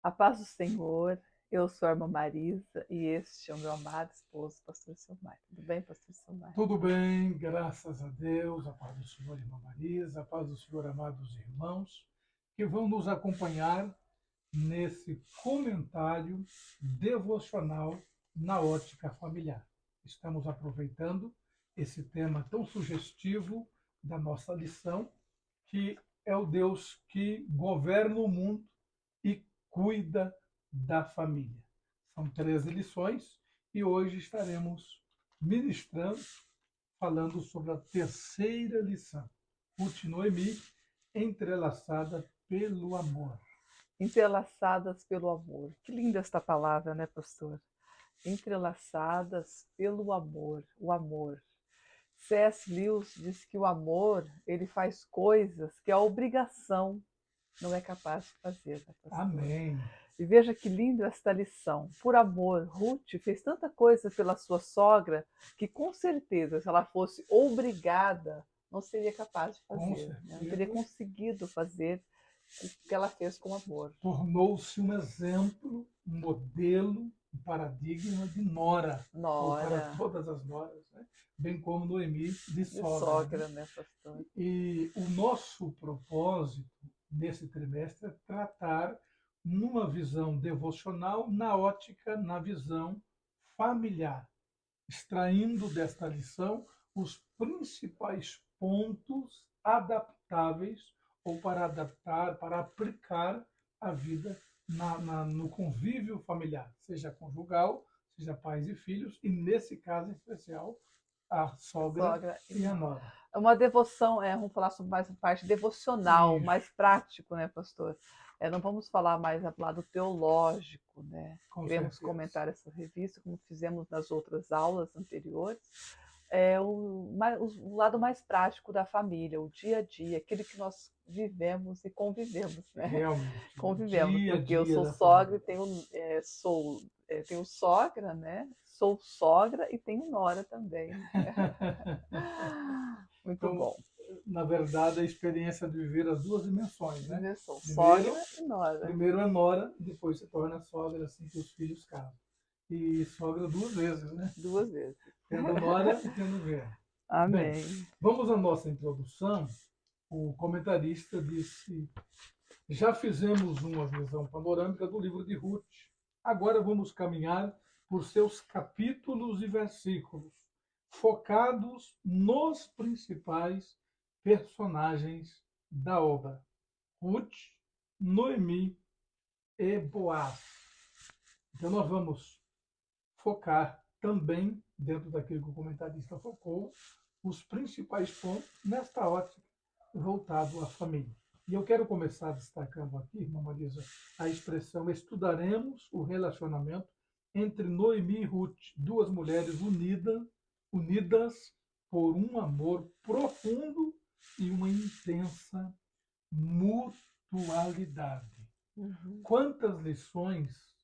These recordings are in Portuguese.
A paz do Senhor, eu sou a irmã Marisa e este é o meu amado esposo, pastor Silmar. Tudo bem, pastor Silmar? Tudo bem, graças a Deus, a paz do Senhor, irmã Marisa, a paz do Senhor, amados irmãos, que vão nos acompanhar nesse comentário devocional na ótica familiar. Estamos aproveitando esse tema tão sugestivo da nossa lição, que é o Deus que governa o mundo e cuida da família. São 13 lições e hoje estaremos ministrando falando sobre a terceira lição. Ruth e Noemi, entrelaçada pelo amor. Entrelaçadas pelo amor. Que linda esta palavra, né, pastor? Entrelaçadas pelo amor, o amor. C.S. Lewis diz que o amor, ele faz coisas que a obrigação não é capaz de fazer, né, pastor? Amém. E veja que lindo esta lição. Por amor, Ruth fez tanta coisa pela sua sogra que, com certeza, se ela fosse obrigada, não seria capaz de Com fazer, né? Não teria certeza, conseguido fazer o que ela fez com amor. tornou-se um exemplo, um modelo, um paradigma de nora, ou para Nora, todas as noras, né? Bem como Noemi de de sogra. Né? sogra, né, pastor? E o nosso propósito nesse trimestre é tratar numa visão devocional, na ótica, na visão familiar, extraindo desta lição os principais pontos adaptáveis ou para adaptar, para aplicar a vida no convívio familiar, seja conjugal, seja pais e filhos, e nesse caso em especial, a sogra Sogra e e a nora. nora. É uma devoção, vamos falar sobre mais a parte devocional, mais Isso, prático, né, pastor? Não vamos falar mais do lado teológico, né? com Queremos certeza. comentar essa revista, como fizemos nas outras aulas anteriores. O lado mais prático da família, o dia a dia, aquilo que nós vivemos e convivemos, né? Realmente, o Convivemos, dia a porque eu dia sou da sogra e família. tenho sogra, né? Sou sogra e tenho nora também. Muito Então, bom. na verdade, a experiência de viver as duas dimensões, né? Dimensão, sogra Primeiro, e nora. primeiro é nora, depois se torna sogra assim que os filhos casam. E sogra duas vezes, né? Duas vezes. Tendo nora e tendo genro. Bem, Amém. vamos à nossa introdução. O comentarista disse: já fizemos uma visão panorâmica do livro de Ruth. Agora vamos caminhar por seus capítulos e versículos, focados nos principais personagens da obra: Ruth, Noemi e Boaz. Então, nós vamos focar também, dentro daquilo que o comentarista focou, os principais pontos nesta ótica voltado à família. E eu quero começar destacando aqui, irmã Marisa, a expressão estudaremos o relacionamento entre Noemi e Ruth, duas mulheres unidas por um amor profundo e uma intensa mutualidade. Uhum. Quantas lições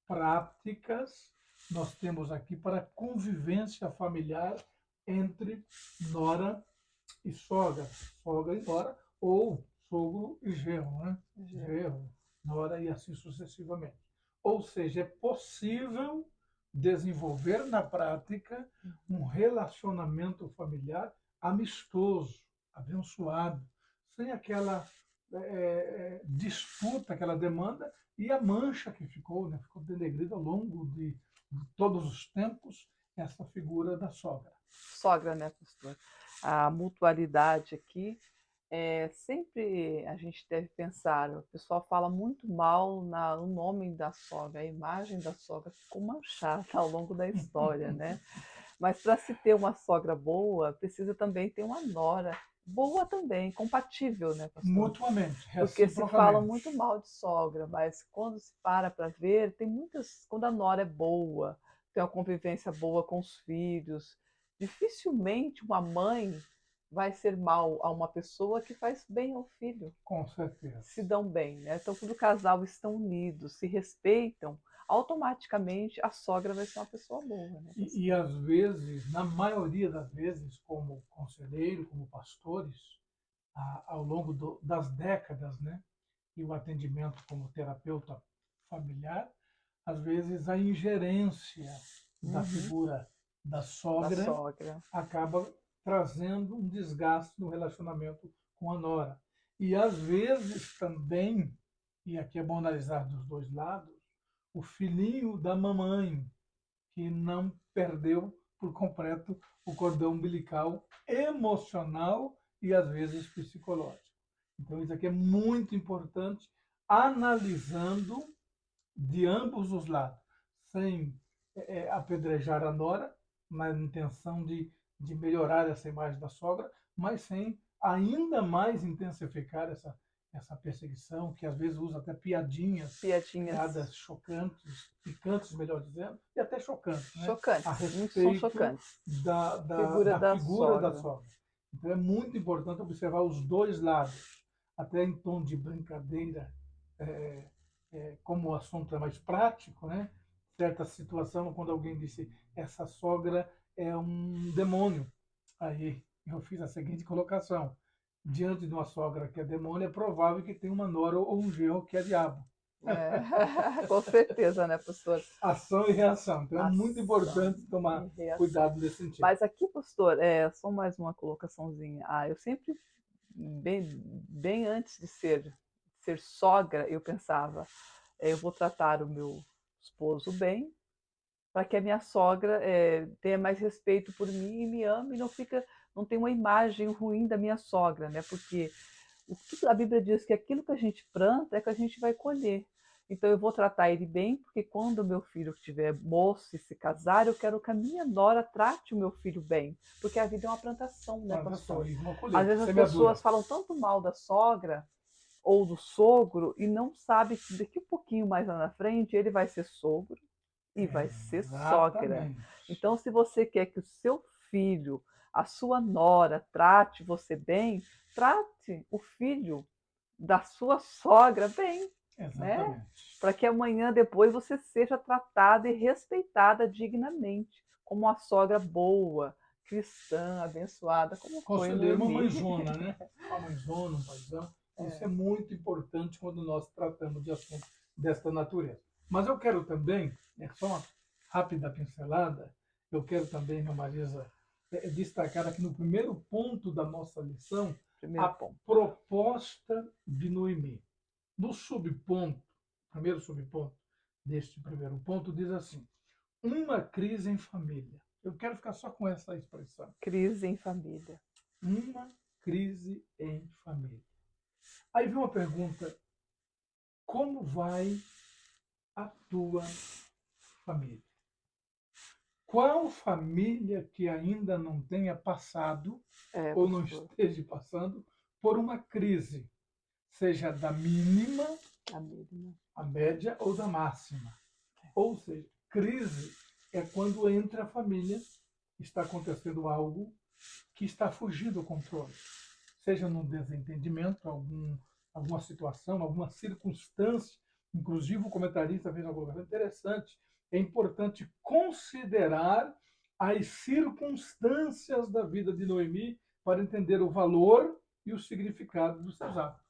práticas nós temos aqui para a convivência familiar entre nora e sogra, sogra e nora, ou sogro e genro, né? Genro, nora e assim sucessivamente. Ou seja, é possível desenvolver na prática um relacionamento familiar amistoso, abençoado, sem aquela disputa, aquela demanda e a mancha que ficou, né? Ficou denegrida ao longo de todos os tempos, essa figura da sogra. Sogra, né, pastor? A mutualidade aqui, sempre a gente deve pensar, o pessoal fala muito mal no nome da sogra, a imagem da sogra ficou manchada ao longo da história, né? Mas para se ter uma sogra boa, precisa também ter uma nora boa também, compatível, né, pastor? Mutuamente, Porque se fala reciprocamente. muito mal de sogra, mas quando se para ver, tem muitas. Quando a nora é boa, tem uma convivência boa com os filhos, dificilmente uma mãe vai ser mal a uma pessoa que faz bem ao filho. Com certeza. Se dão bem, né? Então, quando o casal estão unidos, se respeitam, automaticamente a sogra vai ser uma pessoa boa, né, E pastor? às vezes, na maioria das vezes, como conselheiro, como pastores, ao longo das décadas, né, e o atendimento como terapeuta familiar, às vezes a ingerência da Uhum. figura da Da sogra sogra. acaba trazendo um desgaste no relacionamento com a nora. E às vezes também, e aqui é bom analisar dos dois lados, o filhinho da mamãe, que não perdeu por completo o cordão umbilical emocional e às vezes psicológico. Então isso aqui é muito importante, analisando de ambos os lados, sem apedrejar a nora, na intenção de melhorar essa imagem da sogra, mas sem ainda mais intensificar essa perseguição, que às vezes usa até piadinhas, Piadinhas piadas chocantes, picantes, melhor dizendo, e até chocantes, né? A chocantes, muitos são respeito chocantes. Figura da da figura da sogra. sogra. Então é muito importante observar os dois lados, até em tom de brincadeira, é, como o assunto é mais prático, né? Certa situação, quando alguém disse, essa sogra é um demônio. Aí eu fiz a seguinte colocação. Diante de uma sogra que é demônio, é provável que tenha uma nora ou um genro que é diabo. É, com certeza, né, pastor? Ação e reação. Então é muito Ação importante tomar e reação. cuidado nesse sentido. Mas aqui, pastor, só mais uma colocaçãozinha. Eu sempre, bem antes de ser sogra, eu pensava, eu vou tratar o meu esposo bem, para que a minha sogra tenha mais respeito por mim e me ame e não tenha uma imagem ruim da minha sogra, né? Porque a Bíblia diz que aquilo que a gente planta é que a gente vai colher. Então eu vou tratar ele bem, porque quando o meu filho estiver moço e se casar, eu quero que a minha nora trate o meu filho bem, porque a vida é uma plantação, né, Plantação pastor? e uma Às colheita, vezes as semeadura. pessoas falam tanto mal da sogra ou do sogro e não sabem que daqui um pouquinho mais lá na frente ele vai ser sogro e vai ser sogra. Exatamente. Então, se você quer que o seu filho, a sua nora, trate você bem, trate o filho da sua sogra bem, né? Exatamente. Para que amanhã depois você seja tratada e respeitada dignamente, como uma sogra boa, cristã, abençoada, como foi Conselheiro, uma Noemi. mãezona, né? Uma mãezona, um paizão. Isso é É, muito importante quando nós tratamos de assuntos desta natureza. Mas eu quero também, só uma rápida pincelada, eu quero também, minha Marisa, destacar aqui no primeiro ponto da nossa lição primeiro a ponto. proposta de Noemi. No subponto, primeiro subponto deste primeiro ponto, diz assim: uma crise em família. Eu quero ficar só com essa expressão. Crise em família. Uma crise em família. Aí vem uma pergunta: como vai a tua família? Qual família que ainda não tenha passado ou não Pastor. esteja passando por uma crise, seja da mínima, A mesma. a média ou da máxima? Ou seja, crise é quando entre a família está acontecendo algo que está fugindo do controle, seja num desentendimento, alguma situação, alguma circunstância. Inclusive, o comentarista fez uma colocação interessante. É importante considerar as circunstâncias da vida de Noemi para entender o valor e o significado dos seus atos.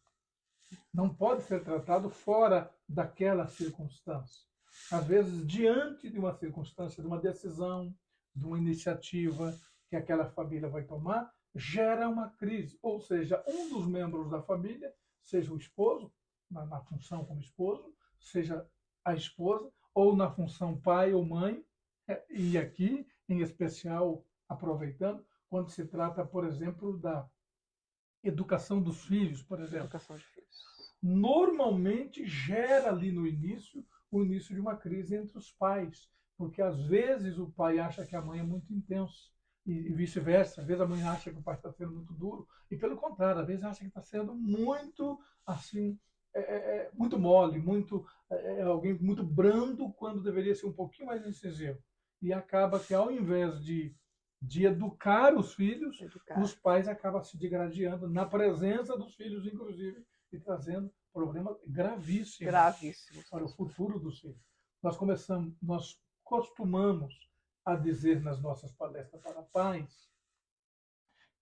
Não pode ser tratado fora daquela circunstância. Às vezes, diante de uma circunstância, de uma decisão, de uma iniciativa que aquela família vai tomar, gera uma crise. Ou seja, um dos membros da família, seja o esposo, na função como esposo, seja a esposa, ou na função pai ou mãe, e aqui, em especial, aproveitando, quando se trata, por exemplo, da educação dos filhos, por exemplo, Educação de filhos. normalmente gera ali no início o início de uma crise entre os pais, porque às vezes o pai acha que a mãe é muito intensa e vice-versa. Às vezes a mãe acha que o pai está sendo muito duro e pelo contrário, às vezes acha que está sendo muito assim, muito mole, muito alguém muito brando quando deveria ser um pouquinho mais incisivo. E acaba que ao invés de educar os filhos, Educar. os pais acabam se degradando na presença dos filhos, inclusive, e trazendo problemas gravíssimos Gravíssimos. para o futuro dos filhos. Nós costumamos a dizer nas nossas palestras para pais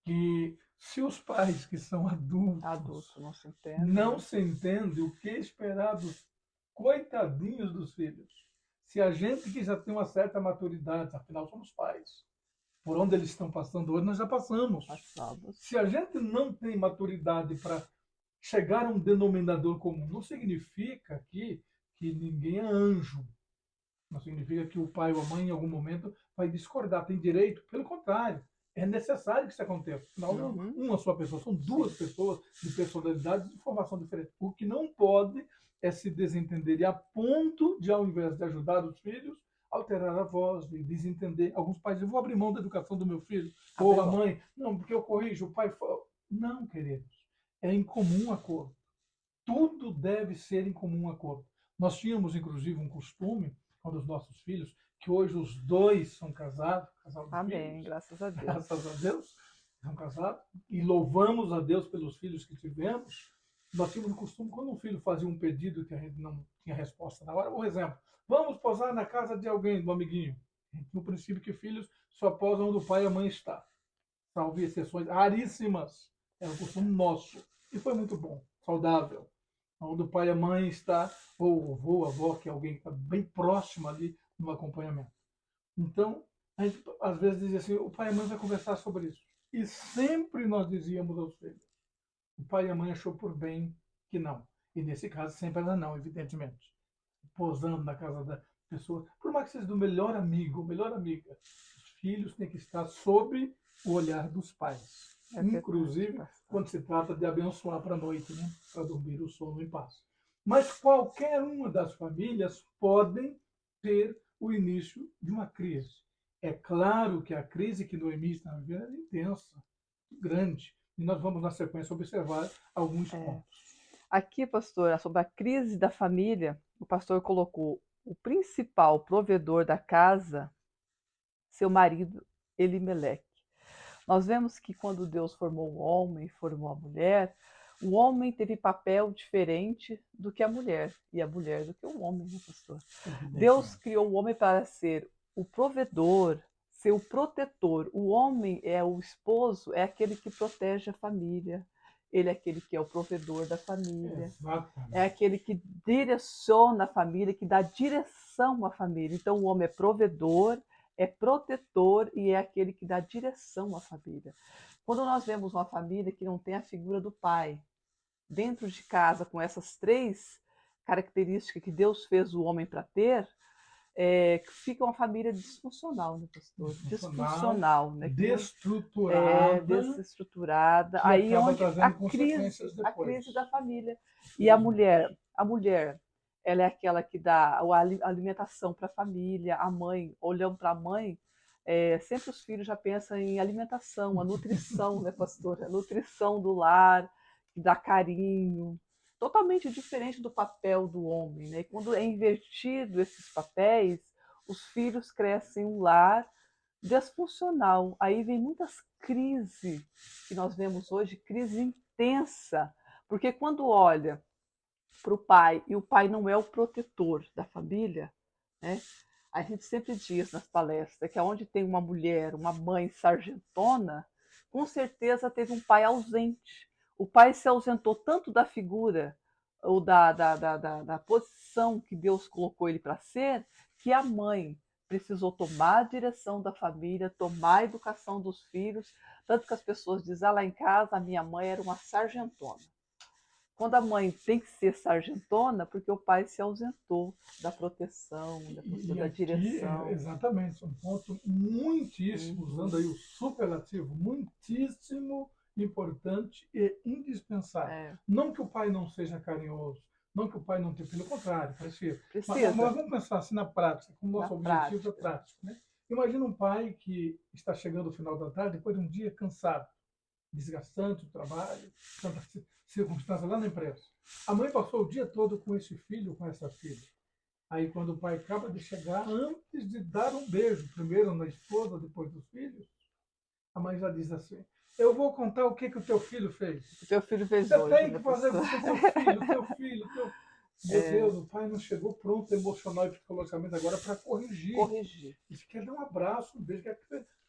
que se os pais que são adultos Adulto não se entende, não né? se entendem, o que esperar Coitadinhos dos filhos. Se a gente que já tem uma certa maturidade, afinal somos pais, por onde eles estão passando hoje, nós já passamos. Passados. Se a gente não tem maturidade para chegar a um denominador comum, não significa que ninguém é anjo. Não significa que o pai ou a mãe, em algum momento, vai discordar. Tem direito. Pelo contrário, é necessário que isso aconteça. Afinal, não é Uhum. uma só pessoa, são duas Sim. pessoas de personalidades de formação diferente. O que não pode é se desentender e a ponto de, ao invés de ajudar os filhos, alterar a voz, de desentender. Alguns pais dizem, vou abrir mão da educação do meu filho. Ou Abre a mão. mãe, não, porque eu corrijo, o pai fala. Não, queridos. É em comum acordo. Tudo deve ser em comum acordo. Nós tínhamos, inclusive, um costume, quando os nossos filhos, que hoje os dois são casados, casal de Amém. filhos, Graças a Deus. graças a Deus, são casados, e louvamos a Deus pelos filhos que tivemos. Nós tínhamos o costume, quando um filho fazia um pedido que a gente não tinha resposta na hora, por exemplo, vamos posar na casa de alguém, do amiguinho. No princípio que filhos só posam onde o pai e a mãe estão. Salve exceções raríssimas. É um costume nosso. E foi muito bom, saudável. Onde o pai e a mãe está, ou o avô, a avó, que é alguém que está bem próximo ali no acompanhamento. Então, a gente às vezes dizia assim, o pai e a mãe vai conversar sobre isso. E sempre nós dizíamos aos filhos, o pai e a mãe achou por bem que não. E nesse caso sempre era não, evidentemente. Posando na casa da pessoa, por mais que seja do melhor amigo, melhor amiga, os filhos têm que estar sob o olhar dos pais. É verdade, Inclusive pastor. quando se trata de abençoar para a noite, né? Para dormir o sono em paz. Mas qualquer uma das famílias podem ter o início de uma crise. É claro que a crise que Noemi está vivendo é intensa, grande. E nós vamos, na sequência, observar alguns É. pontos. Aqui, pastor, sobre a crise da família, o pastor colocou o principal provedor da casa, seu marido Elimeleque. Nós vemos que quando Deus formou o homem, formou a mulher, o homem teve papel diferente do que a mulher, e a mulher do que o homem, né, pastor? Deus Evidentemente. criou o homem para ser o provedor, ser o protetor. O homem é o esposo, é aquele que protege a família. Ele é aquele que é o provedor da família. É Exatamente. aquele que direciona a família, que dá direção à família. Então, o homem é provedor, é protetor e é aquele que dá direção à família. Quando nós vemos uma família que não tem a figura do pai dentro de casa, com essas três características que Deus fez o homem para ter, fica uma família disfuncional, né, pastor? Disfuncional, Disfuncional, né? Que não é destruturada, desestruturada. que Aí acaba onde a trazendo crise, consequências a crise da depois, família. E felizmente. a mulher, ela é aquela que dá a alimentação para a família, a mãe, olhando para a mãe, sempre os filhos já pensam em alimentação, a nutrição, né, pastor? A nutrição do lar, que dá carinho, totalmente diferente do papel do homem, né? E quando é invertido esses papéis, os filhos crescem um lar disfuncional. Aí vem muitas crises que nós vemos hoje, crise intensa, porque quando olha para o pai e o pai não é o protetor da família, né? A gente sempre diz nas palestras que aonde tem uma mulher, uma mãe sargentona, com certeza teve um pai ausente. O pai se ausentou tanto da figura ou da posição que Deus colocou ele para ser, que a mãe precisou tomar a direção da família, tomar a educação dos filhos, tanto que as pessoas dizem, lá em casa a minha mãe era uma sargentona. Quando a mãe tem que ser sargentona, porque o pai se ausentou da proteção, E da aqui, direção. exatamente, um ponto muitíssimo, usando aí Uhum. o superlativo, muitíssimo importante e indispensável. É, Não que o pai não seja carinhoso, não que o pai não tenha, pelo contrário, precisa. Mas precisa, vamos pensar assim na prática, como na nosso objetivo é prática. prático. Né? Imagina um pai que está chegando ao final da tarde, depois de um dia cansado, desgastante o trabalho, tanta circunstância lá na empresa. A mãe passou o dia todo com esse filho, com essa filha. Aí, quando o pai acaba de chegar, antes de dar um beijo, primeiro na esposa, depois dos filhos, a mãe já diz assim: eu vou contar o que, que o teu filho fez. O teu filho fez Você hoje, tem né, que fazer pastor? porque teu filho, teu filho, teu. Meu Deus, o pai não chegou pronto emocional e psicologicamente agora para corrigir. Corrigir. Ele quer dar um abraço, um beijo, quer,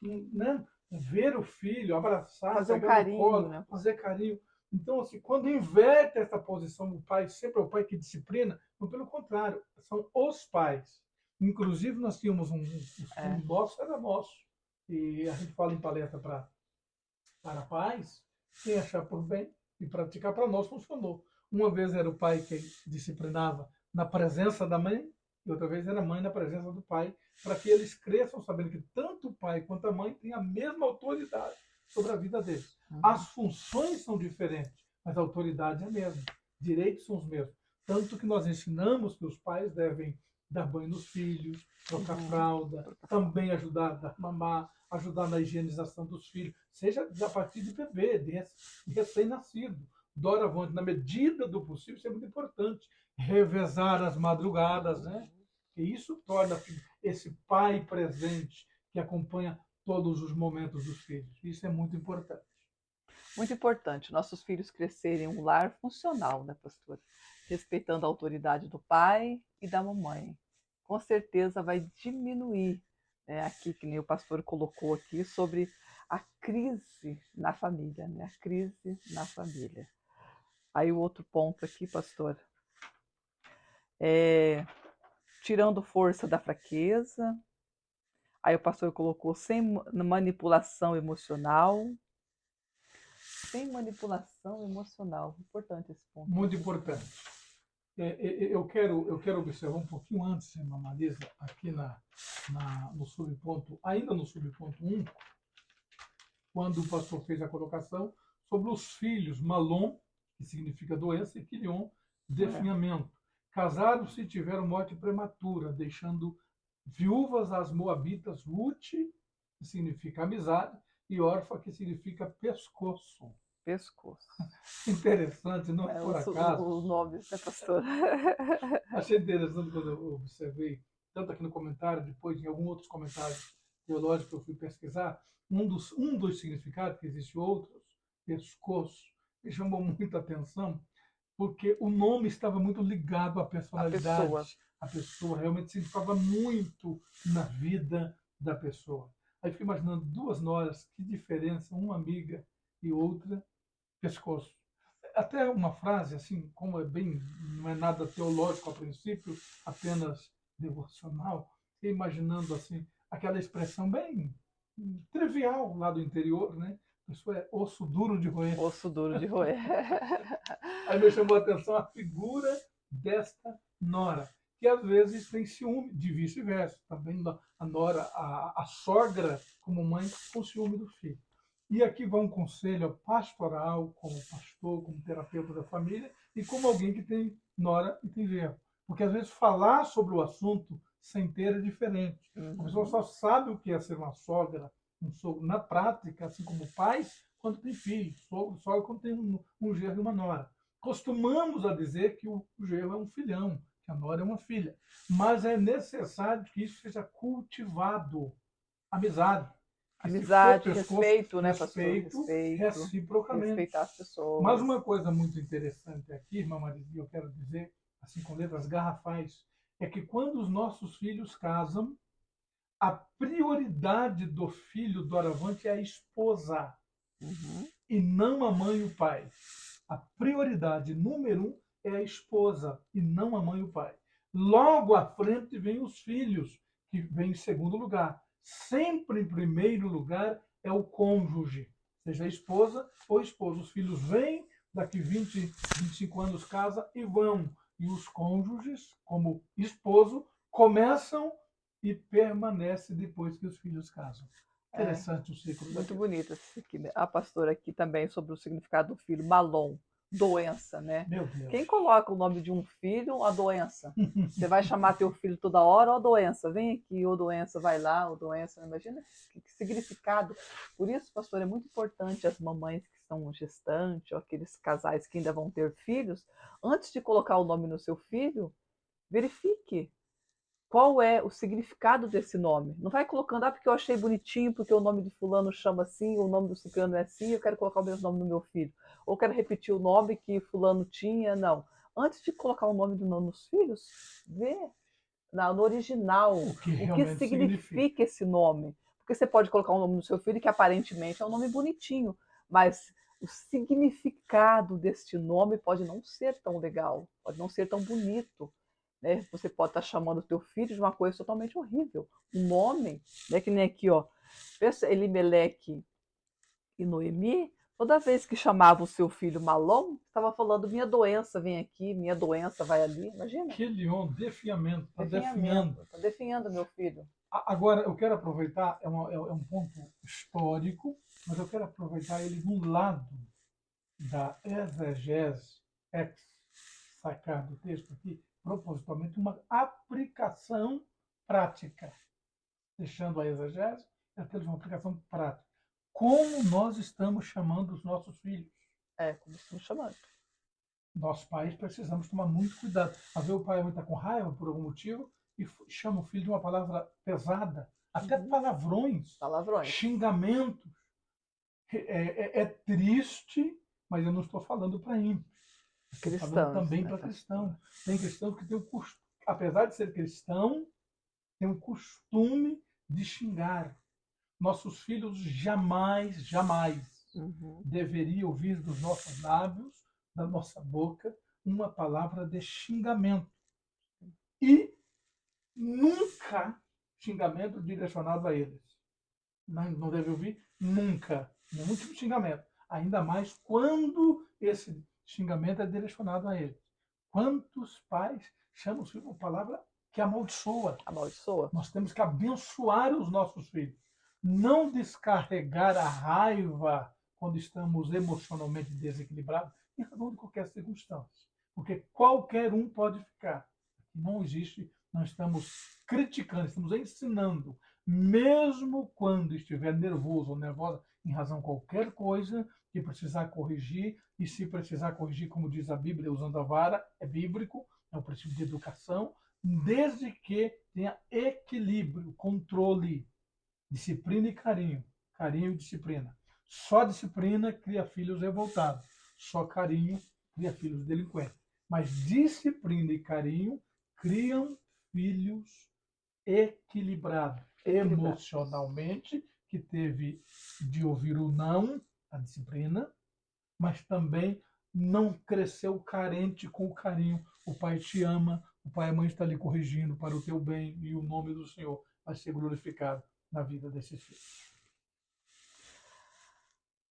né? Ver o filho, abraçar, Fazer um pegar no carinho, colo, né, fazer pastor? carinho. Então, assim, quando inverte essa posição, o pai sempre é o pai que disciplina, mas pelo contrário, são os pais. Inclusive, nós tínhamos um É. filho nosso, era nosso, e a gente fala em palestra para pais, quem achar por bem e praticar, para nós funcionou. Uma vez era o pai que disciplinava na presença da mãe, e outra vez era a mãe na presença do pai, para que eles cresçam sabendo que tanto o pai quanto a mãe têm a mesma autoridade sobre a vida deles. Uhum. As funções são diferentes, mas a autoridade é a mesma, direitos são os mesmos. Tanto que nós ensinamos que os pais devem dar banho nos filhos, trocar Uhum. fralda, também ajudar a dar mamar, ajudar na higienização dos filhos, seja a partir de bebê, de recém-nascido. Doravante, na medida do possível, isso é muito importante. Revezar as madrugadas, né? E isso torna esse pai presente que acompanha todos os momentos dos filhos. Isso é muito importante. Muito importante, nossos filhos crescerem em um lar funcional, né, pastor? Respeitando a autoridade do pai e da mamãe. Com certeza vai diminuir, né, aqui, que nem o pastor colocou aqui, sobre a crise na família, né? A crise na família. Aí o outro ponto aqui, pastor, é tirando força da fraqueza. Aí o pastor colocou sem manipulação emocional. Sem manipulação emocional. Importante esse ponto, né, Muito pastor? importante. Eu quero observar um pouquinho antes, irmã Marisa, aqui no subponto, ainda no subponto 1, quando o pastor fez a colocação sobre os filhos, malom, que significa doença, e quilion, É. definhamento. Casaram-se e tiveram morte prematura, deixando viúvas as moabitas Ruth, que significa amizade, e órfã, que significa pescoço. Pescoço. Interessante, não é É, por acaso. os nomes, né, pastor? Achei interessante quando eu observei, tanto aqui no comentário, depois em alguns outros comentários teológicos que eu fui pesquisar, um dos significados, que existe outros, pescoço, me chamou muita atenção, porque o nome estava muito ligado à A pessoa. personalidade. A pessoa realmente significava muito na vida da pessoa. Aí fico imaginando duas noras, que diferença, uma amiga e outra pescoço. Até uma frase, assim, como não é nada teológico a princípio, apenas devocional, imaginando assim, aquela expressão bem trivial lá do interior, né? Isso é osso duro de roer. Osso duro de roer. Aí me chamou a atenção a figura desta nora, que às vezes tem ciúme, de vice-versa. Também a nora, a sogra, como mãe, com ciúme do filho. E aqui vai um conselho pastoral, como pastor, como terapeuta da família, e como alguém que tem nora e tem genro. Porque às vezes falar sobre o assunto sem ter é diferente. A pessoa Uhum. só sabe o que é ser uma sogra, um sogro, na prática, assim como pai, quando tem filho, sogro quando tem um genro e uma nora. Costumamos a dizer que o genro é um filhão, que a nora é uma filha. Mas é necessário que isso seja cultivado. Amizade. Que se for Amizade, pescoço, respeito, né, pastor? respeito Respeito. reciprocamente. Respeitar as Mas pessoas. uma coisa muito interessante aqui, irmã Marizinha, eu quero dizer, assim com letras garrafais, é que quando os nossos filhos casam, a prioridade do filho doravante é a esposa Uhum. e não a mãe e o pai. A prioridade número 1 é a esposa e não a mãe e o pai. Logo à frente vem os filhos, que vem em segundo lugar. Sempre em primeiro lugar é o cônjuge, seja a esposa ou esposo. Os filhos vêm, daqui 20, 25 anos casa e vão. E os cônjuges, como esposo, começam e permanecem depois que os filhos casam. É, Interessante o ciclo da muito vida. bonito esse aqui, né? A pastora aqui também sobre o significado do filho, malom, doença, né? Meu Quem Deus. coloca o nome de um filho, a doença? Você vai chamar teu filho toda hora, ó doença, vem aqui, ô doença, vai lá, ô doença. Imagina que significado. Por isso, pastor, é muito importante as mamães que estão gestantes, ou aqueles casais que ainda vão ter filhos, antes de colocar o nome no seu filho, verifique qual é o significado desse nome. Não vai colocando, porque eu achei bonitinho, porque o nome de fulano chama assim, o nome do ciclano é assim, eu quero colocar o mesmo nome no meu filho. Ou quero repetir o nome que fulano tinha, não. Antes de colocar o nome do nome nos filhos, vê no original O que o que realmente significa. significa esse nome. Porque você pode colocar um nome no seu filho que aparentemente é um nome bonitinho, mas o significado deste nome pode não ser tão legal, pode não ser tão bonito, né? Você pode estar chamando o teu filho de uma coisa totalmente horrível. Um nome, né? Que nem aqui, ó. Pensa Elimeleque e Noemi, toda vez que chamava o seu filho Malom, estava falando: minha doença vem aqui, minha doença vai ali. Imagina. Quilion, definhamento, está definhando. Definhamento. Está definhando meu filho. Agora, eu quero aproveitar, é um ponto histórico, mas eu quero aproveitar ele no lado da exegese, sacar do texto aqui, propositalmente, uma aplicação prática. Deixando a exegese, é ter uma aplicação prática. Como nós estamos chamando os nossos filhos? Como estamos chamando. Nós pais precisamos tomar muito cuidado. Às vezes o pai está com raiva por algum motivo e chama o filho de uma palavra pesada, até palavrões, Palavrões. xingamentos. É triste, mas eu não estou falando para ímpio. Estou falando também Né, para cristão. Tem cristão que tem o costume, apesar de ser cristão, tem o costume de xingar. Nossos filhos jamais, jamais deveriam ouvir dos nossos lábios, da nossa boca, uma palavra de xingamento. E nunca xingamento direcionado a eles. Não deve ouvir nunca nenhum tipo de xingamento. Ainda mais quando esse xingamento é direcionado a eles. Quantos pais chamam os filhos uma palavra que amaldiçoa? Amaldiçoa. Nós temos que abençoar os nossos filhos. Não descarregar a raiva quando estamos emocionalmente desequilibrados, em razão de qualquer circunstância. Porque qualquer um pode ficar. Não existe, não estamos criticando, estamos ensinando. Mesmo quando estiver nervoso ou nervosa em razão de qualquer coisa que precisar corrigir, e se precisar corrigir, como diz a Bíblia, usando a vara, é bíblico, é um princípio de educação, desde que tenha equilíbrio, controle, disciplina e carinho. Carinho e disciplina. Só disciplina cria filhos revoltados. Só carinho cria filhos delinquentes. Mas disciplina e carinho criam filhos equilibrados, emocionalmente, que teve de ouvir o não, a disciplina, mas também não cresceu carente com o carinho. O pai te ama, o pai e a mãe estão ali corrigindo para o teu bem e o nome do Senhor vai ser glorificado na vida desses filhos.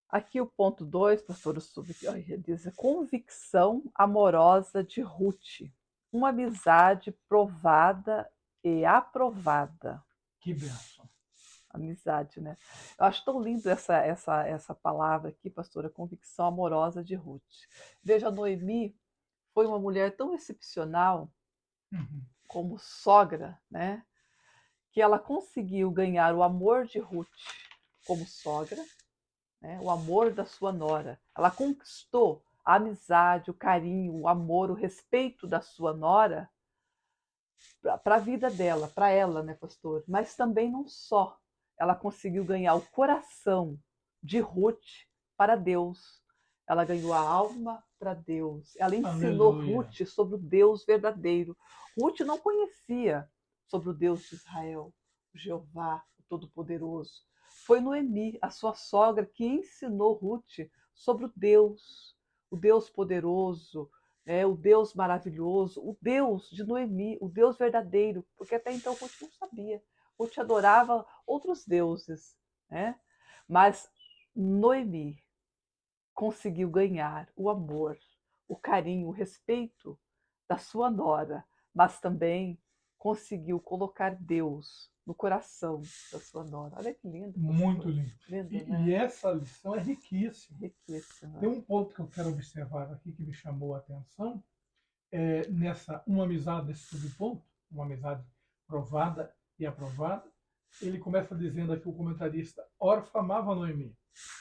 Aqui o ponto 2, pastor, diz: convicção amorosa de Ruth, uma amizade provada e aprovada. Que bênção. Amizade, né? Eu acho tão lindo essa palavra aqui, pastora, convicção amorosa de Ruth. Veja, Noemi foi uma mulher tão excepcional como sogra, né? Que ela conseguiu ganhar o amor de Ruth como sogra, né? O amor da sua nora. Ela conquistou a amizade, o carinho, o amor, o respeito da sua nora para a vida dela, para ela, né, pastor? Mas também não só. Ela conseguiu ganhar o coração de Ruth para Deus. Ela ganhou a alma para Deus. Ela ensinou Ruth sobre o Deus verdadeiro. Ruth não conhecia sobre o Deus de Israel, o Jeová, o Todo-Poderoso. Foi Noemi, a sua sogra, que ensinou Ruth sobre o Deus poderoso, o Deus maravilhoso, o Deus de Noemi, o Deus verdadeiro, porque até então Ruth não sabia. Ruth adorava outros deuses, né? Mas Noemi conseguiu ganhar o amor, o carinho, o respeito da sua nora, mas também conseguiu colocar Deus no coração da sua nora. Olha que lindo. Muito lindo. Né? E essa lição é riquíssima. Riquíssima. Tem um ponto que eu quero observar aqui que me chamou a atenção, nessa uma amizade desse subponto, uma amizade provada e aprovada. Ele começa dizendo aqui, o comentarista: Orfa amava Noemi,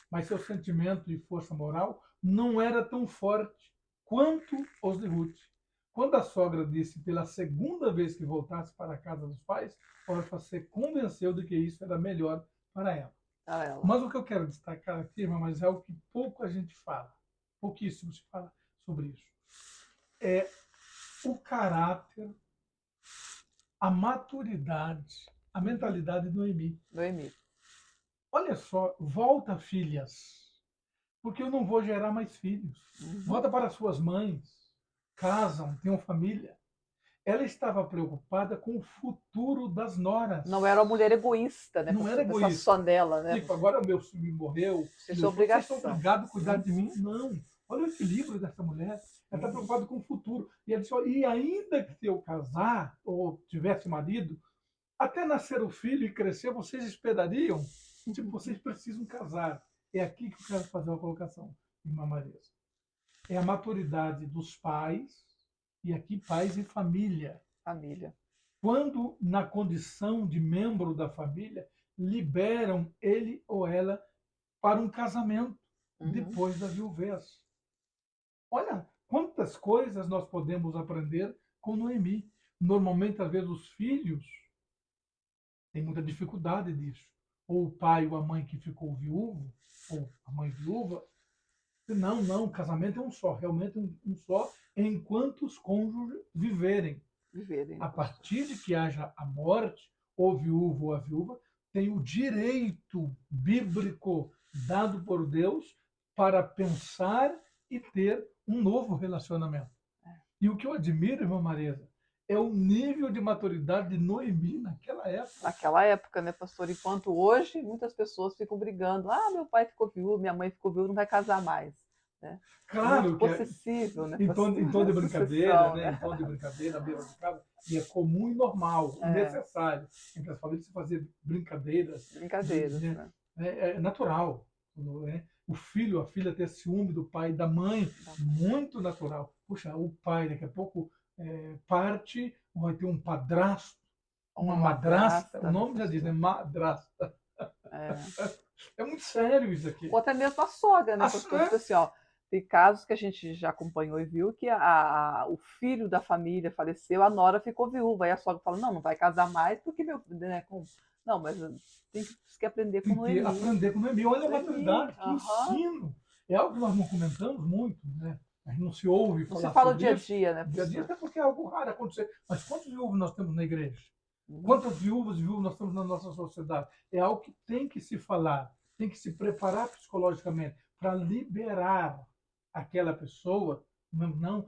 mas seu sentimento e força moral não era tão forte quanto os de Ruth. Quando a sogra disse pela segunda vez que voltasse para a casa dos pais, Orfa se convenceu de que isso era melhor para ela. Mas o que eu quero destacar aqui, mas é o que pouco a gente fala, pouquíssimo se fala sobre isso, é o caráter, a maturidade, a mentalidade de Noemi. Noemi. Olha só, volta, filhas. porque eu não vou gerar mais filhos. Uhum. Volta para suas mães, casam, tenham família. Ela estava preocupada com o futuro das Não era uma noras. mulher egoísta, né, Não era pastor? Pensar só egoísta. nela, né? Tipo, agora meu filho morreu, Isso é meu sua esposo, vocês são obrigação. obrigados a cuidar de mim. Uhum. Não. Olha o equilíbrio dessa mulher. Ela está Uhum. preocupada com o futuro. E ela disse, "Olha, e ainda que eu casar, ou tivesse marido, até nascer o filho e crescer, vocês esperariam? Tipo, vocês precisam casar." É aqui que eu quero fazer uma colocação, irmã Marisa. É a maturidade dos pais, e aqui pais e família. Família. Quando, na condição de membro da família, liberam ele ou ela para um casamento Uhum. depois da viuvez. Olha quantas coisas nós podemos aprender com Noemi. Normalmente, às vezes, os filhos têm muita dificuldade disso. Ou o pai ou a mãe que ficou viúvo, ou a mãe viúva. Não, não, casamento é um só, realmente um só, enquanto os cônjuges viverem. Viverem, né, A pastor? partir de que haja a morte, o viúvo ou a viúva tem o direito bíblico dado por Deus para pensar e ter um novo relacionamento. E o que eu admiro, irmã Marisa, é o nível de maturidade de Noemi naquela época. Naquela época, né, pastor? Enquanto hoje muitas pessoas ficam brigando. Ah, meu pai ficou viúvo, minha mãe ficou viúva, não vai casar mais. Né? É muito Claro que é possessivo, né, em pastor? tom de A brincadeira, sucessão, né? né? Em tom de brincadeira, beira de casa, e é comum e normal, e É, necessário entre as famílias se fazer brincadeiras, brincadeiras, né? né? É natural. Né? O filho, a filha ter ciúme do pai e da mãe, Da mãe. muito natural. Puxa, o pai daqui a pouco parte, vai ter um padrasto, Uma uma madrasta, o madrasta, né, nome já diz, né? pastor? Madrasta. É. É muito sério isso aqui. Ou até mesmo a sogra, né, pastor? É, Tipo assim, ó, tem casos que a gente já acompanhou e viu que o filho da família faleceu, a nora ficou viúva. Aí a sogra fala, não, não vai casar mais porque meu, né, não, mas tem que aprender com tem que Noemi. aprender com Noemi. Olha a Noemi, maturidade, que aham. ensino. É algo que nós não comentamos muito, né? A gente não se ouve Não se falar fala o sobre dia a isso. dia, né, No dia a dia, pastor? até porque é algo raro acontecer. Mas quantos viúvos nós temos na igreja? Uhum. Quantas viúvas e viúvos nós temos na nossa sociedade? É algo que tem que se falar, tem que se preparar psicologicamente para liberar aquela pessoa, não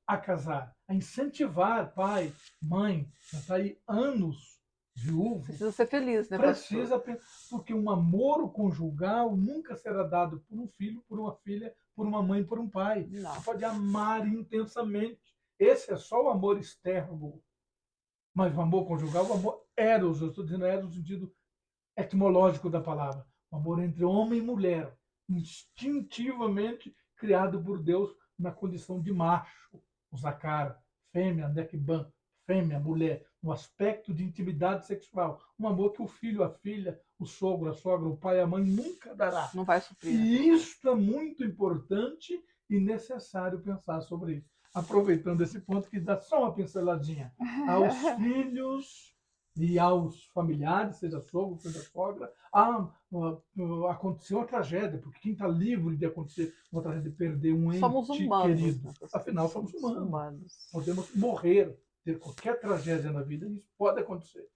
a casar, a incentivar pai, mãe, já está aí anos viúvo, Precisa ser feliz, né, pastor? precisa, porque um amor conjugal nunca será dado por um filho, por uma filha, por uma mãe, por um pai. Você Não. pode amar intensamente. Esse é só o amor externo. Mas o amor conjugal, o amor eros, eu estou dizendo eros no sentido etimológico da palavra. O amor entre homem e mulher, instintivamente criado por Deus na condição de macho, o zakar, fêmea, nekban, fêmea, mulher, no aspecto de intimidade sexual. Um amor que o filho, a filha, o sogro, a sogra, o pai, a mãe nunca dará. Não vai suprir, né, E pastor? isso é muito importante e necessário pensar sobre isso. Aproveitando esse ponto que dá só uma pinceladinha aos filhos e aos familiares, seja sogro, seja sogra, aconteceu uma tragédia, porque quem está livre de acontecer uma tragédia de perder um Somos ente humanos, querido? né, pastor? Afinal, somos Somos humanos. humanos. Podemos morrer, ter qualquer tragédia na vida, isso pode acontecer.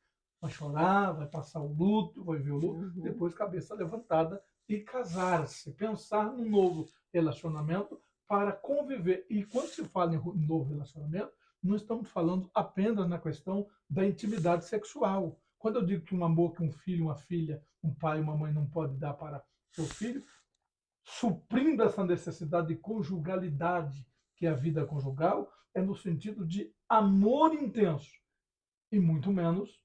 Vai chorar, vai passar o luto, vai ver o luto, Uhum. depois cabeça levantada e casar-se, pensar num novo relacionamento para conviver. E quando se fala em novo relacionamento, não estamos falando apenas na questão da intimidade sexual. Quando eu digo que um amor que um filho, uma filha, um pai, uma mãe não pode dar para seu filho, suprindo essa necessidade de conjugalidade que é a vida conjugal, é no sentido de amor intenso e muito menos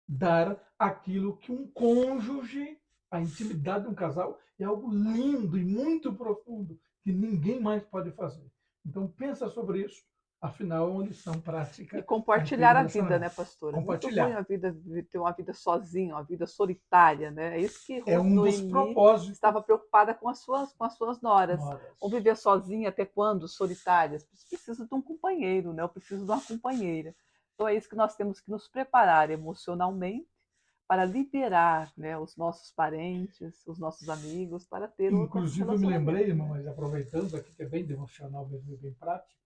dar aquilo que um cônjuge, a intimidade de um casal, é algo lindo e muito profundo que ninguém mais pode fazer. Então pensa sobre isso, afinal é uma lição E prática a respeito compartilhar do a vida, relacionamento. né, pastor? É muito ruim Compartilhar a vida ter uma vida sozinha, uma vida solitária, né? É isso que é um dos Noemi propósitos. estava preocupada com as suas noras. Vão Noras. viver sozinha até quando? Solitárias? Precisa de um companheiro, né? Eu preciso de uma companheira. Então é isso que nós temos que nos preparar emocionalmente para liberar, né, os nossos parentes, os nossos amigos, para ter outro Inclusive, eu me relacionamento, lembrei, né? mas aproveitando aqui, que é bem devocional mesmo e bem prático,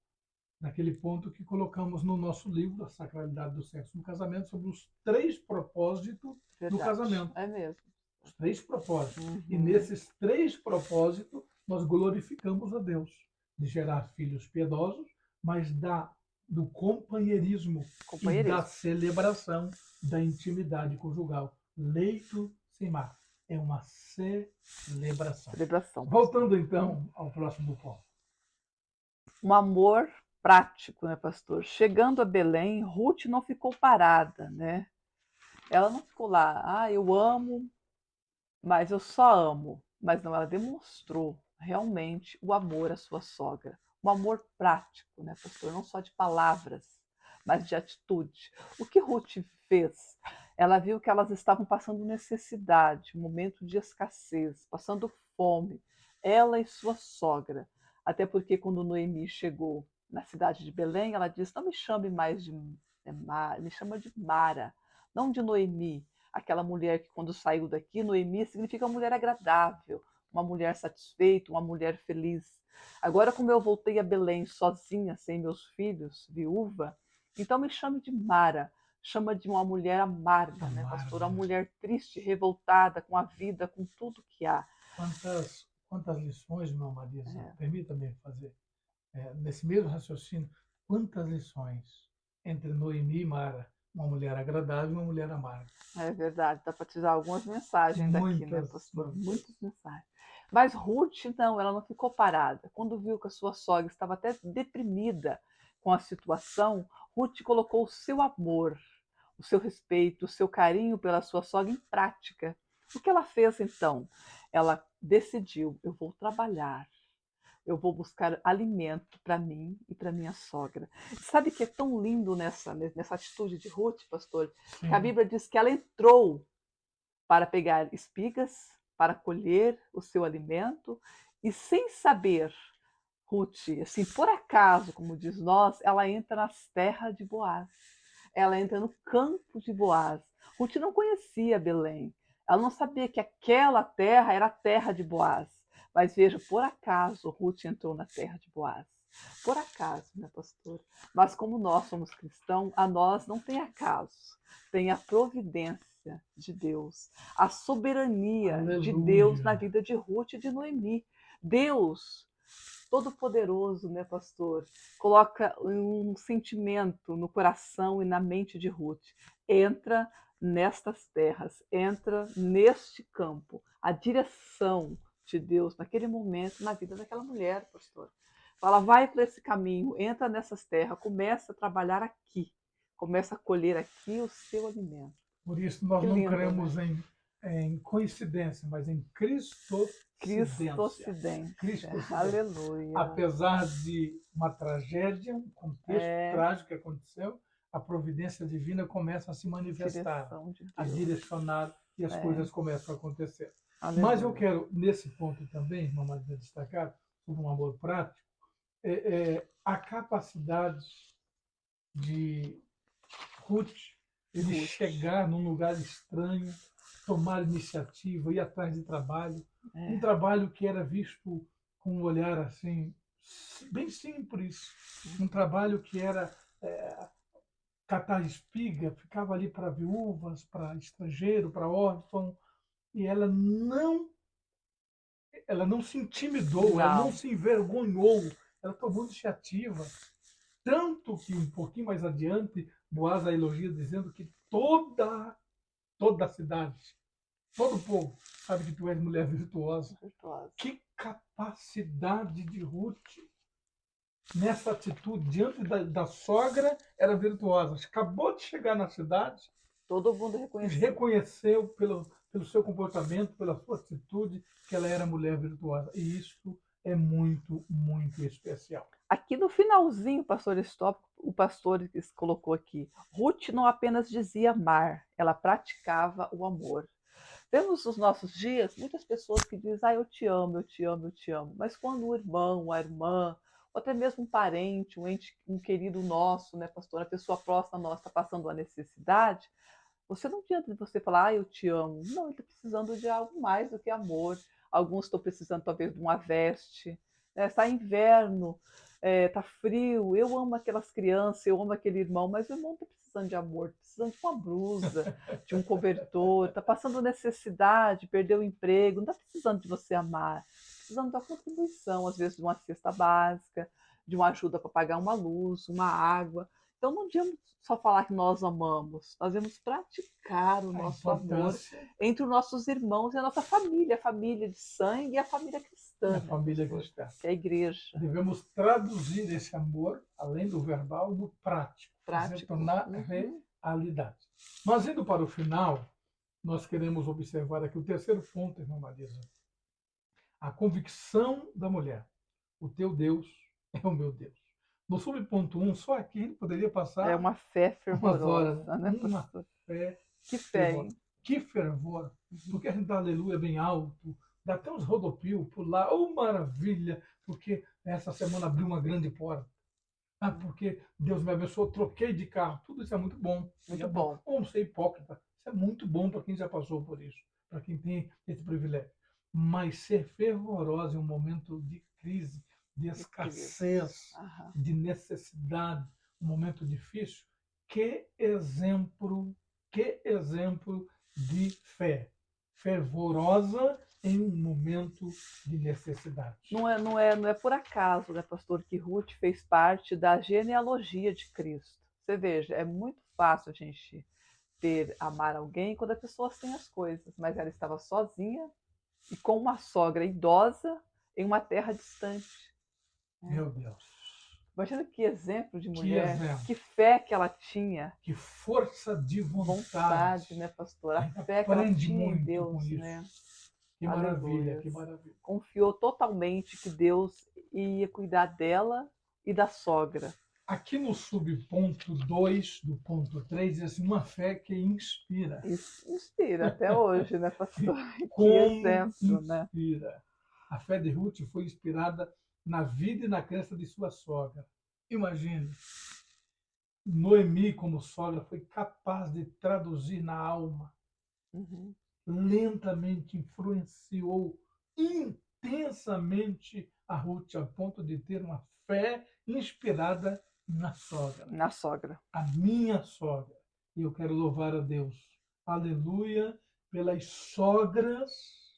naquele ponto que colocamos no nosso livro, A Sacralidade do Sexo no Casamento, sobre os 3 propósitos do Verdade. casamento. É mesmo. Os três propósitos. E Uhum. nesses três propósitos, nós glorificamos a Deus, de gerar filhos piedosos, mas do companheirismo e da Companheirismo. celebração da intimidade conjugal. Leito sem mar. É uma celebração. Celebração, pastor. Voltando então ao próximo ponto. Um amor prático, né, pastor? Chegando a Belém, Ruth não ficou parada, né? Ela não ficou lá, eu amo, mas eu só amo. Mas não, ela demonstrou realmente o amor à sua sogra. Um amor prático, né, pastor? Não só de palavras, mas de atitude. O que Ruth fez? Ela viu que elas estavam passando necessidade, um momento de escassez, passando fome. Ela e sua sogra. Até porque quando Noemi chegou na cidade de Belém, ela disse: não me chame mais de me chama de Mara, não de Noemi, aquela mulher que quando saiu daqui, Noemi significa mulher agradável, uma mulher satisfeita, uma mulher feliz. Agora, como eu voltei a Belém sozinha, sem meus filhos, viúva, então me chame de Mara, chama de uma mulher amarga, né, pastor? Uma Amarga. mulher triste, revoltada com a vida, com tudo que há. Quantas lições, irmã Marisa, É, permita-me fazer, nesse mesmo raciocínio, quantas lições entre Noemi e Mara, uma mulher agradável e uma mulher amarga. é verdade, dá para tirar algumas mensagens daqui, né, Muitas, pastor? muitas. Muitas mensagens. Mas Ruth, não, ela não ficou parada. Quando viu que a sua sogra estava até deprimida com a situação, Ruth colocou o seu amor, o seu respeito, o seu carinho pela sua sogra em prática. O que ela fez então? Ela decidiu: eu vou trabalhar, eu vou buscar alimento para mim e para minha sogra. Sabe o que é tão lindo nessa atitude de Ruth, pastor? Que a Sim, Bíblia diz que ela entrou para pegar espigas, para colher o seu alimento, e sem saber, Ruth, assim, por acaso, como diz nós, ela entra nas terras de Boaz. Ela entra no campo de Boaz. Ruth não conhecia Belém. Ela não sabia que aquela terra era a terra de Boaz. Mas veja, por acaso Ruth entrou na terra de Boaz. Por acaso, né, pastor? Mas como nós somos cristãos, a nós não tem acaso, tem a providência de Deus, a soberania de Deus na aleluia. vida de Ruth e de Noemi. Deus Todo-Poderoso, né, pastor, coloca um sentimento no coração e na mente de Ruth. Entra nestas terras, entra neste campo. A direção de Deus naquele momento na vida daquela mulher, pastor. Fala, vai por esse caminho, entra nessas terras, começa a trabalhar aqui, começa a colher aqui o seu alimento. Por isso nós Que não lindo, né? cremos em coincidência, mas em cristocidência. Cristocídea. Cristocidência. Aleluia. Apesar de uma tragédia, um contexto É trágico que aconteceu, a providência divina começa a se manifestar, direção de a Deus. direcionar e as É, coisas começam a acontecer. Mas eu aleluia. quero, nesse ponto também, mamãe, destacar, sobre um amor prático, a capacidade de Ruth De de Ruth. chegar num lugar estranho, tomar iniciativa, ir atrás de trabalho, um É, trabalho que era visto com um olhar assim bem simples, um trabalho que era catar espiga, ficava ali para viúvas, para estrangeiro, para órfão, e ela não se intimidou, ela não não. se envergonhou, ela tomou iniciativa. Tanto que um pouquinho mais adiante, Boaz a elogia dizendo que toda a cidade, todo o povo sabe que tu és mulher virtuosa. Virtuosa. Que capacidade de Ruth nessa atitude diante da sogra era virtuosa. Acabou de chegar na cidade, Todo mundo reconheceu. reconheceu pelo seu comportamento, pela sua atitude, que ela era mulher virtuosa. E isso é muito, muito especial. Aqui no finalzinho, pastor Stop, o pastor colocou aqui, Ruth não apenas dizia amar, ela praticava o amor. Temos nos nossos dias muitas pessoas que dizem, eu te amo, eu te amo, eu te amo. Mas quando o irmão, a irmã, ou até mesmo um parente, um querido nosso, né, pastor, a pessoa próxima nossa está passando uma necessidade, você não adianta de você falar, eu te amo. Não, ele está precisando de algo mais do que amor. Alguns estão precisando, talvez, de uma veste. Né? Está inverno, está frio. Eu amo aquelas crianças, eu amo aquele irmão, mas o irmão está precisando precisando de amor, tá precisando de uma blusa, de um cobertor, está passando necessidade, perdeu o emprego, não está precisando de você amar, tá precisando da contribuição, às vezes de uma cesta básica, de uma ajuda para pagar uma luz, uma água. Então não adianta só falar que nós amamos, nós devemos praticar o A nosso amor importância entre os nossos irmãos e a nossa família, a família de sangue e a família cristã, da né, família pastor? cristã. Que é a igreja. Devemos traduzir esse amor, além do verbal, no prático, fazer Prático. tornar Uhum. realidade. Mas indo para o final, nós queremos observar aqui o terceiro ponto, irmã Marisa. A convicção da mulher. O teu Deus é o meu Deus. No subponto 1, só aqui ele poderia É passar uma fé umas horas, fervorosa, né, uma pastor? fé Que fé, fervorosa. hein? Que fervor, Uhum. porque a gente dá aleluia bem alto, dá até uns rodopios por lá, oh maravilha, porque essa semana abriu uma grande porta. Ah, porque Deus me abençoou, troquei de carro, tudo isso é muito bom. Muito bom. Vamos ser hipócrita, isso é muito bom para quem já passou por isso, para quem tem esse privilégio. Mas ser fervorosa em um momento de crise, de escassez, Aham. de necessidade, um momento difícil, que exemplo de fé. Fervorosa em um momento de necessidade. Não é por acaso, né, pastor, que Ruth fez parte da genealogia de Cristo. Você veja, é muito fácil a gente amar alguém quando a pessoa tem as coisas, mas ela estava sozinha e com uma sogra idosa em uma terra distante. Meu Deus. Imagina que exemplo de Que mulher, exemplo. que fé que ela tinha. Que força de vontade. Né, pastor? A gente fé que ela aprende tinha em muito Deus, com isso. né? Que maravilha, Aleluia. que maravilha. Confiou totalmente que Deus ia cuidar dela e da sogra. Aqui no subponto 2 do ponto 3, diz assim, uma fé que inspira. Isso inspira até hoje, né, pastor? Que exemplo, né? Inspira. A fé de Ruth foi inspirada na vida e na crença de sua sogra. Imagine, Noemi, como sogra, foi capaz de traduzir na alma, Uhum. lentamente influenciou intensamente a Ruth, a ponto de ter uma fé inspirada na sogra. Na sogra. A minha sogra. E eu quero louvar a Deus. Aleluia, pelas sogras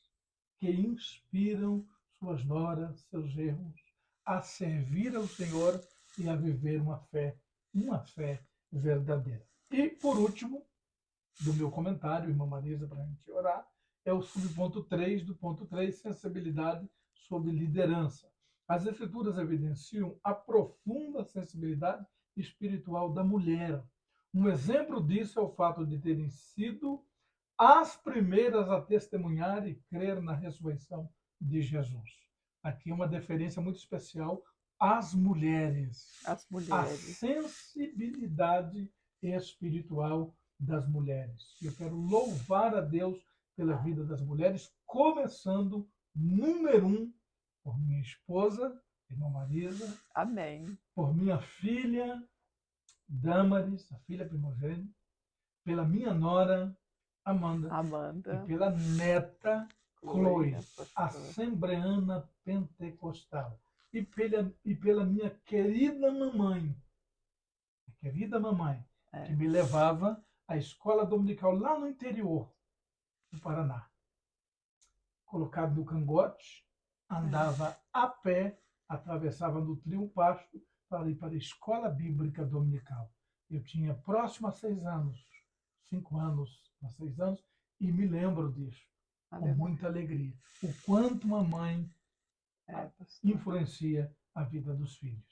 que inspiram suas noras, seus genros, a servir ao Senhor e a viver uma fé verdadeira. E, por último, do meu comentário, irmã Marisa, para a gente orar, é o subponto 3 do ponto 3, sensibilidade sobre liderança. As Escrituras evidenciam a profunda sensibilidade espiritual da mulher. Um exemplo disso é o fato de terem sido as primeiras a testemunhar e crer na ressurreição de Jesus. Aqui uma deferência muito especial às mulheres. As A mulheres. sensibilidade espiritual das mulheres. Eu quero louvar a Deus pela vida das mulheres, começando, número 1, por minha esposa, irmã Marisa. Amém. Por minha filha, Damaris, a filha primogênita, pela minha nora, Amanda. E pela neta, Chloe, assembleana pentecostal. E pela minha querida mamãe, que me levava à escola dominical lá no interior do Paraná. Colocado no cangote, andava a pé, atravessava no trio pasto para ir para a escola bíblica dominical. Eu tinha próximo a 6 anos, 5 anos a 6 anos, e me lembro disso com muita alegria. O quanto uma mãe influencia a vida dos filhos.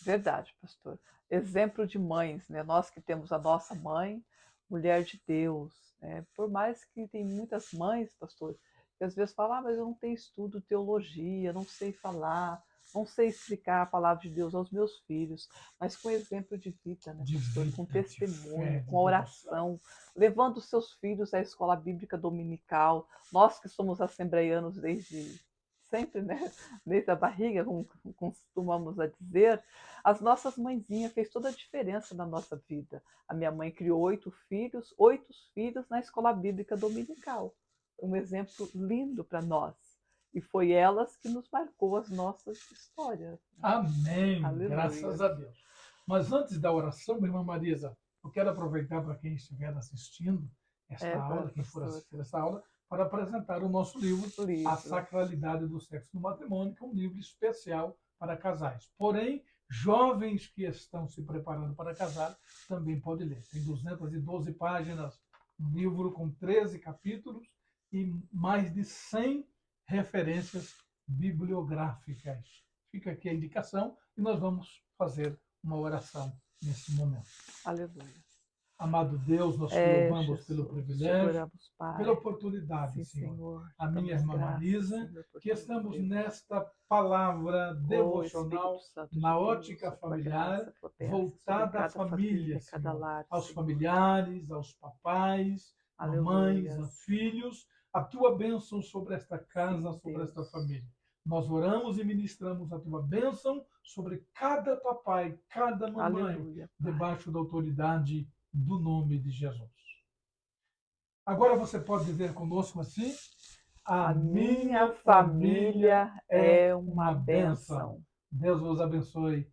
Verdade, pastor. Exemplo de mães, né? Nós que temos a nossa mãe, mulher de Deus. Né? Por mais que tem muitas mães, pastor, que às vezes falam, mas eu não tenho estudo teologia, não sei falar, não sei explicar a palavra de Deus aos meus filhos, mas com exemplo de vida, né, pastor? Com testemunho, com oração, levando os seus filhos à escola bíblica dominical. Nós que somos assembleianos desde sempre, né? Desde a barriga, como costumamos a dizer, as nossas mãezinhas fez toda a diferença na nossa vida. A minha mãe criou 8 filhos na escola bíblica dominical. Um exemplo lindo para nós. E foi elas que nos marcou as nossas histórias. Amém. Aleluia. Graças a Deus. Mas antes da oração, irmã Marisa, Eu quero aproveitar para quem estiver assistindo esta aula, quem for pastor. assistir esta aula, para apresentar o nosso livro, A Livro. Sacralidade do Sexo no Matrimônio, que é um livro especial para casais. Porém, jovens que estão se preparando para casar também podem ler. Tem 212 páginas, um livro com 13 capítulos e mais de 100 referências bibliográficas. Fica aqui a indicação e nós vamos fazer uma oração nesse momento. Aleluia. Amado Deus, nós te louvamos pelo Jesus, privilégio, oramos, Pai. pela oportunidade, Sim, Senhor. Senhor. A minha Damos irmã graças, Marisa, Senhor, por que tudo, estamos Deus. nesta palavra Espírito devocional Santo de na Deus, ótica a tua familiar, graça, a tua bênção sobre voltada à cada família, cada Senhor, lar, aos Senhor. familiares, aos papais, mamães, a Aleluias. filhos, a tua bênção sobre esta casa, Sim, sobre esta Deus. família. Nós oramos e ministramos a tua bênção sobre cada papai, cada mamãe, Aleluia, Pai. debaixo da autoridade do nome de Jesus. Agora você pode dizer conosco assim: A minha família é uma bênção. Deus vos abençoe